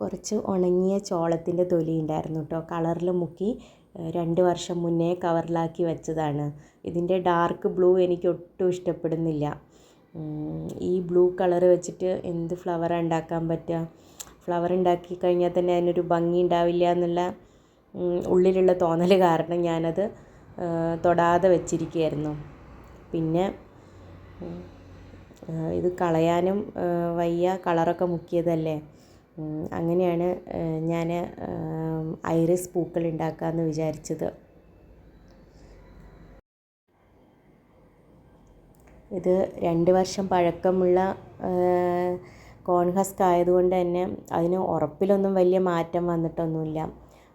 കുറച്ച് ഉണങ്ങിയ ചോളത്തിൻ്റെ തൊലി ഉണ്ടായിരുന്നു കേട്ടോ, കളറിൽ മുക്കി 2 വർഷം മുന്നേ കവറിലാക്കി വെച്ചതാണ്. ഇതിൻ്റെ ഡാർക്ക് ബ്ലൂ എനിക്ക് ഒട്ടും ഇഷ്ടപ്പെടുന്നില്ല. ഈ ബ്ലൂ കളർ വെച്ചിട്ട് എന്ത് ഫ്ലവറാണ് ഉണ്ടാക്കാൻ പറ്റുക? ഫ്ലവർ ഉണ്ടാക്കി കഴിഞ്ഞാൽ തന്നെ അതിനൊരു ഭംഗി ഉണ്ടാവില്ല എന്നുള്ള ഉള്ളിലുള്ള തോന്നൽ കാരണം ഞാനത് തൊടാതെ വെച്ചിരിക്കുകയായിരുന്നു. പിന്നെ ഇത് കളയാനും വയ്യ, കളറൊക്കെ മുക്കിയതല്ലേ. അങ്ങനെയാണ് ഞാൻ ഐറിസ് പൂക്കൾ ഉണ്ടാക്കാമെന്ന് വിചാരിച്ചത്. ഇത് 2 വർഷം പഴക്കമുള്ള കോൺ ഹസ്ക് ആയതുകൊണ്ട് തന്നെ അതിന് ഉറപ്പിലൊന്നും വലിയ മാറ്റം വന്നിട്ടൊന്നുമില്ല,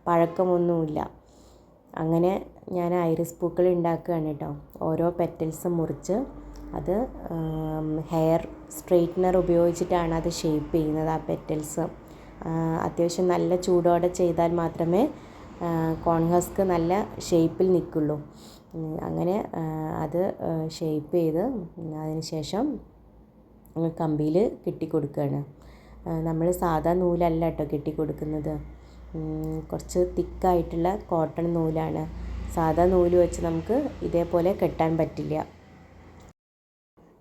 പഴക്കമൊന്നുമില്ല. അങ്ങനെ ഞാൻ ഐറിസ് പൂക്കൾ ഉണ്ടാക്കുകയാണ് കേട്ടോ. ഓരോ പെറ്റൽസ് മുറിച്ച് അത് ഹെയർ സ്ട്രെയിറ്റ്നർ ഉപയോഗിച്ചിട്ടാണ് അത് ഷേപ്പ് ചെയ്യുന്നത്. ആ പെറ്റൽസ് അത്യാവശ്യം നല്ല ചൂടോടെ ചെയ്താൽ മാത്രമേ കോൺ ഹസ്ക് നല്ല ഷേപ്പിൽ നിൽക്കുള്ളൂ. അങ്ങനെ അത് ഷേപ്പ് ചെയ്ത് അതിന് ശേഷം കമ്പിയിൽ കെട്ടിക്കൊടുക്കുകയാണ്. നമ്മൾ സാധാ നൂലല്ല കേട്ടോ കെട്ടിക്കൊടുക്കുന്നത്, കുറച്ച് തിക്കായിട്ടുള്ള കോട്ടൺ നൂലാണ്. സാധാ നൂല് വെച്ച് നമുക്ക് ഇതേപോലെ കെട്ടാൻ പറ്റില്ല.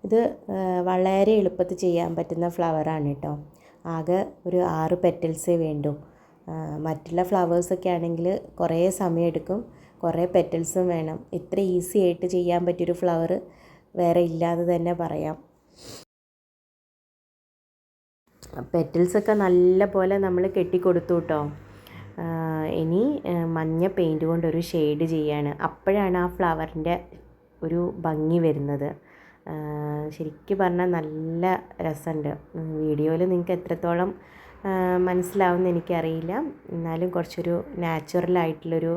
ഇത് വളരെ എളുപ്പത്തിൽ ചെയ്യാൻ പറ്റുന്ന ഫ്ലവറാണ് കേട്ടോ. ആകെ ഒരു 6 പെറ്റൽസേ വേണ്ടൂ. മറ്റുള്ള ഫ്ലവേഴ്സൊക്കെ ആണെങ്കിൽ കുറേ സമയമെടുക്കും, കുറേ പെറ്റൽസും വേണം. ഇത്ര ഈസി ആയിട്ട് ചെയ്യാൻ പറ്റിയൊരു ഫ്ലവർ വേറെ ഇല്ലാതെ തന്നെ പറയാം. പെറ്റൽസൊക്കെ നല്ല പോലെ നമ്മൾ കെട്ടിക്കൊടുത്തു കേട്ടോ. ഇനി മഞ്ഞ പെയിൻറ്റ് കൊണ്ടൊരു ഷെയ്ഡ് ചെയ്യാണ്. അപ്പോഴാണ് ആ ഫ്ലവറിൻ്റെ ഒരു ഭംഗി വരുന്നത്. ശരിക്കും പറഞ്ഞാൽ നല്ല രസമുണ്ട്. വീഡിയോയിൽ നിങ്ങൾക്ക് എത്രത്തോളം മനസ്സിലാവുമെന്ന് എനിക്കറിയില്ല, എന്നാലും കുറച്ചൊരു നാച്ചുറലായിട്ടുള്ളൊരു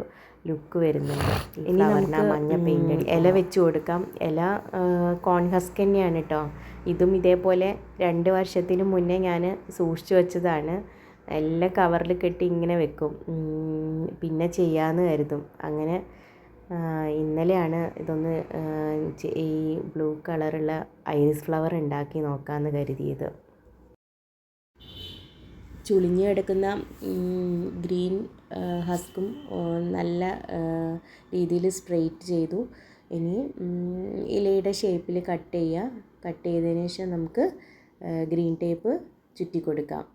ലുക്ക് വരുന്നുണ്ട്. ഇനി നമുക്ക് മഞ്ഞ പെയിൻറ്റ് ഇല വെച്ച് കൊടുക്കാം. ഇല കോൺ ഹസ്ക് തന്നെയാണ് കേട്ടോ. ഇതും ഇതേപോലെ 2 വർഷത്തിന് മുന്നേ ഞാൻ സൂക്ഷിച്ചു വെച്ചതാണ്. എല്ലാം കവറിൽ കെട്ടി ഇങ്ങനെ വെക്കും, പിന്നെ ചെയ്യാമെന്ന് കരുതും. അങ്ങനെ ഇന്നലെയാണ് ഇതൊന്ന് ഈ ബ്ലൂ കളറുള്ള ഐറിസ് ഫ്ലവർ ഉണ്ടാക്കി നോക്കാമെന്ന് കരുതിയത്. ചുളിഞ്ഞ് കിടക്കുന്ന ഗ്രീൻ ഹസ്കും നല്ല രീതിയിൽ സ്ട്രെയിറ്റ് ചെയ്തു. ഇനി ഇലയുടെ ഷേപ്പിൽ കട്ട് ചെയ്യുക. കട്ട് ചെയ്തതിന് ശേഷം നമുക്ക് ഗ്രീൻ ടേപ്പ് ചുറ്റി കൊടുക്കാം.